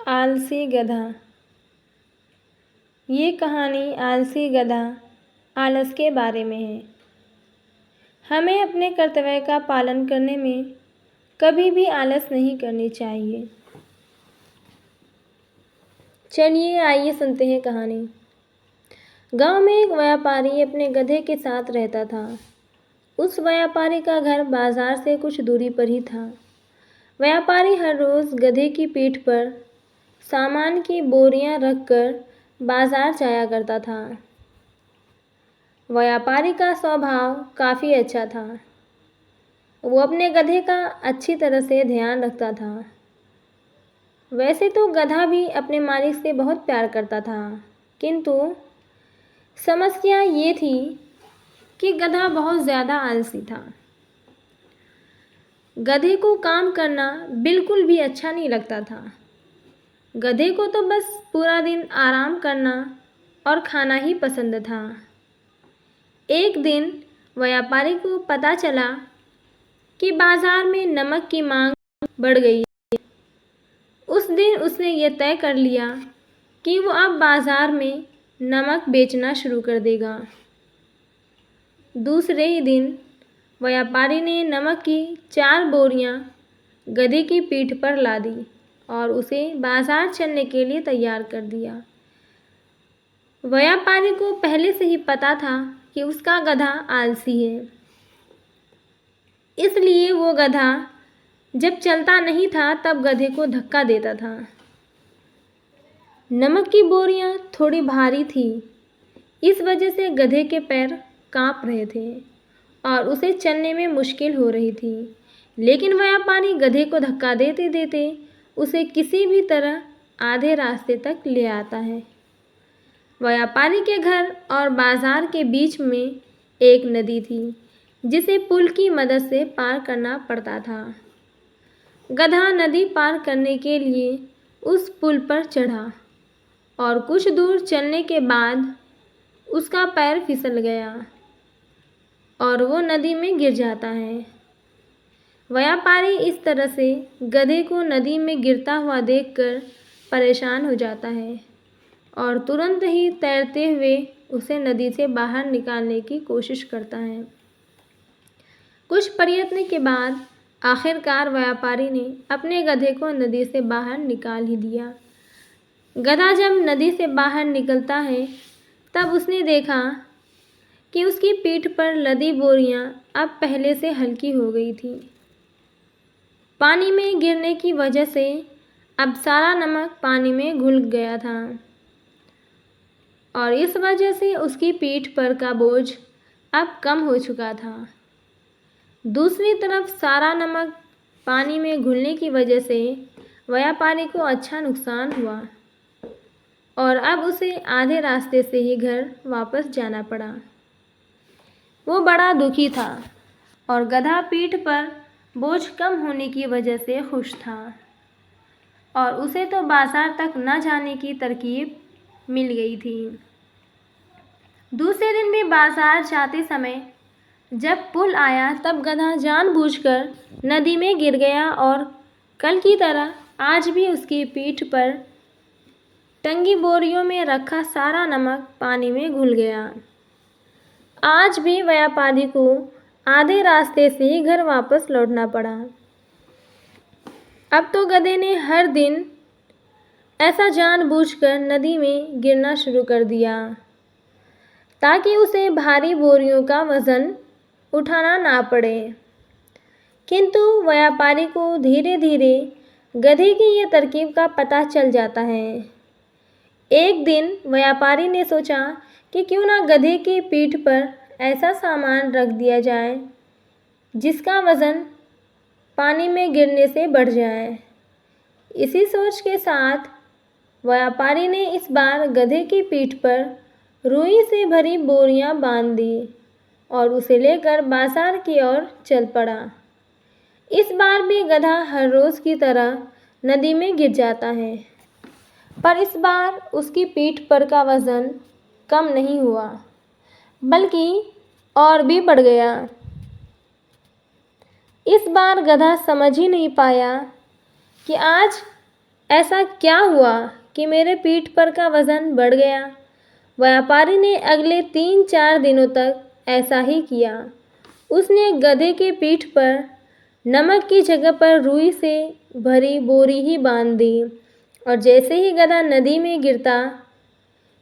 आलसी गधा। ये कहानी आलसी गधा आलस के बारे में है। हमें अपने कर्तव्य का पालन करने में कभी भी आलस नहीं करनी चाहिए। चलिए आइए सुनते हैं कहानी। गांव में एक व्यापारी अपने गधे के साथ रहता था। उस व्यापारी का घर बाजार से कुछ दूरी पर ही था। व्यापारी हर रोज़ गधे की पीठ पर सामान की बोरियां रखकर बाजार जाया करता था। व्यापारी का स्वभाव काफ़ी अच्छा था। वो अपने गधे का अच्छी तरह से ध्यान रखता था। वैसे तो गधा भी अपने मालिक से बहुत प्यार करता था, किंतु समस्या ये थी कि गधा बहुत ज़्यादा आलसी था। गधे को काम करना बिल्कुल भी अच्छा नहीं लगता था। गधे को तो बस पूरा दिन आराम करना और खाना ही पसंद था। एक दिन व्यापारी को पता चला कि बाजार में नमक की मांग बढ़ गई है। उस दिन उसने ये तय कर लिया कि वो अब बाजार में नमक बेचना शुरू कर देगा। दूसरे ही दिन व्यापारी ने नमक की 4 बोरियां गधे की पीठ पर ला दी और उसे बाजार चलने के लिए तैयार कर दिया। व्यापारी को पहले से ही पता था कि उसका गधा आलसी है, इसलिए वो गधा जब चलता नहीं था तब गधे को धक्का देता था। नमक की बोरियां थोड़ी भारी थी, इस वजह से गधे के पैर कांप रहे थे और उसे चलने में मुश्किल हो रही थी। लेकिन व्यापारी गधे को धक्का देते देते उसे किसी भी तरह आधे रास्ते तक ले आता है। व्यापारी के घर और बाजार के बीच में एक नदी थी, जिसे पुल की मदद से पार करना पड़ता था। गधा नदी पार करने के लिए उस पुल पर चढ़ा और कुछ दूर चलने के बाद उसका पैर फिसल गया और वो नदी में गिर जाता है। व्यापारी इस तरह से गधे को नदी में गिरता हुआ देखकर परेशान हो जाता है और तुरंत ही तैरते हुए उसे नदी से बाहर निकालने की कोशिश करता है। कुछ प्रयत्न के बाद आखिरकार व्यापारी ने अपने गधे को नदी से बाहर निकाल ही दिया। गधा जब नदी से बाहर निकलता है तब उसने देखा कि उसकी पीठ पर लदी बोरियां अब पहले से हल्की हो गई थी। पानी में गिरने की वजह से अब सारा नमक पानी में घुल गया था और इस वजह से उसकी पीठ पर का बोझ अब कम हो चुका था। दूसरी तरफ सारा नमक पानी में घुलने की वजह से व्यापारी को अच्छा नुकसान हुआ और अब उसे आधे रास्ते से ही घर वापस जाना पड़ा। वो बड़ा दुखी था और गधा पीठ पर बोझ कम होने की वजह से खुश था और उसे तो बाजार तक न जाने की तरकीब मिल गई थी। दूसरे दिन भी बाजार जाते समय जब पुल आया तब गधा जानबूझकर नदी में गिर गया और कल की तरह आज भी उसकी पीठ पर टंगी बोरियों में रखा सारा नमक पानी में घुल गया। आज भी व्यापारी को आधे रास्ते से ही घर वापस लौटना पड़ा। अब तो गधे ने हर दिन ऐसा जानबूझकर नदी में गिरना शुरू कर दिया ताकि उसे भारी बोरियों का वज़न उठाना ना पड़े। किंतु व्यापारी को धीरे धीरे गधे की ये तरकीब का पता चल जाता है। एक दिन व्यापारी ने सोचा कि क्यों ना गधे की पीठ पर ऐसा सामान रख दिया जाए जिसका वज़न पानी में गिरने से बढ़ जाए। इसी सोच के साथ व्यापारी ने इस बार गधे की पीठ पर रुई से भरी बोरियां बांध दी और उसे लेकर बाजार की ओर चल पड़ा। इस बार भी गधा हर रोज़ की तरह नदी में गिर जाता है, पर इस बार उसकी पीठ पर का वज़न कम नहीं हुआ, बल्कि और भी बढ़ गया। इस बार गधा समझ ही नहीं पाया कि आज ऐसा क्या हुआ कि मेरे पीठ पर का वज़न बढ़ गया? व्यापारी ने अगले 3-4 दिनों तक ऐसा ही किया। उसने गधे के पीठ पर नमक की जगह पर रुई से भरी बोरी ही बांध दी और जैसे ही गधा नदी में गिरता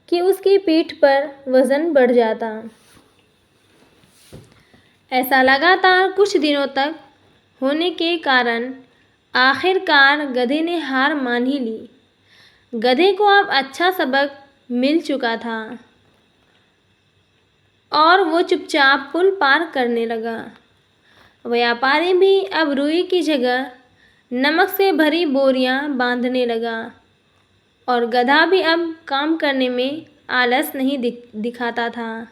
कि उसकी पीठ पर वज़न बढ़ जाता। ऐसा लगातार कुछ दिनों तक होने के कारण आखिरकार गधे ने हार मान ही ली। गधे को अब अच्छा सबक मिल चुका था और वो चुपचाप पुल पार करने लगा। व्यापारी भी अब रुई की जगह नमक से भरी बोरियां बांधने लगा और गधा भी अब काम करने में आलस नहीं दिखाता था।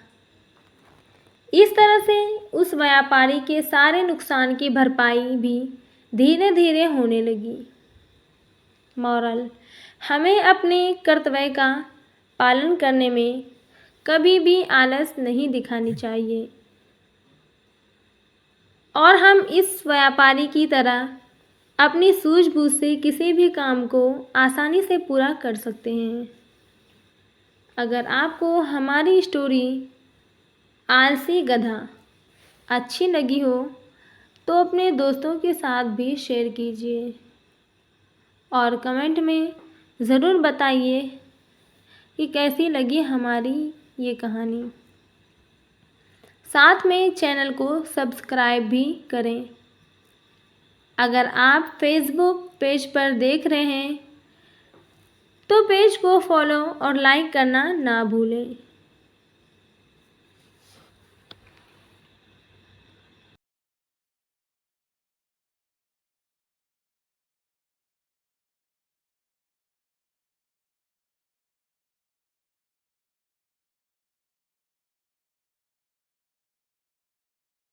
इस तरह से उस व्यापारी के सारे नुकसान की भरपाई भी धीरे धीरे होने लगी। मॉरल: हमें अपने कर्तव्य का पालन करने में कभी भी आलस नहीं दिखानी चाहिए और हम इस व्यापारी की तरह अपनी सूझबूझ से किसी भी काम को आसानी से पूरा कर सकते हैं। अगर आपको हमारी स्टोरी आलसी गधा अच्छी लगी हो तो अपने दोस्तों के साथ भी शेयर कीजिए और कमेंट में ज़रूर बताइए कि कैसी लगी हमारी ये कहानी। साथ में चैनल को सब्सक्राइब भी करें। अगर आप फेसबुक पेज पर देख रहे हैं तो पेज को फॉलो और लाइक करना ना भूलें।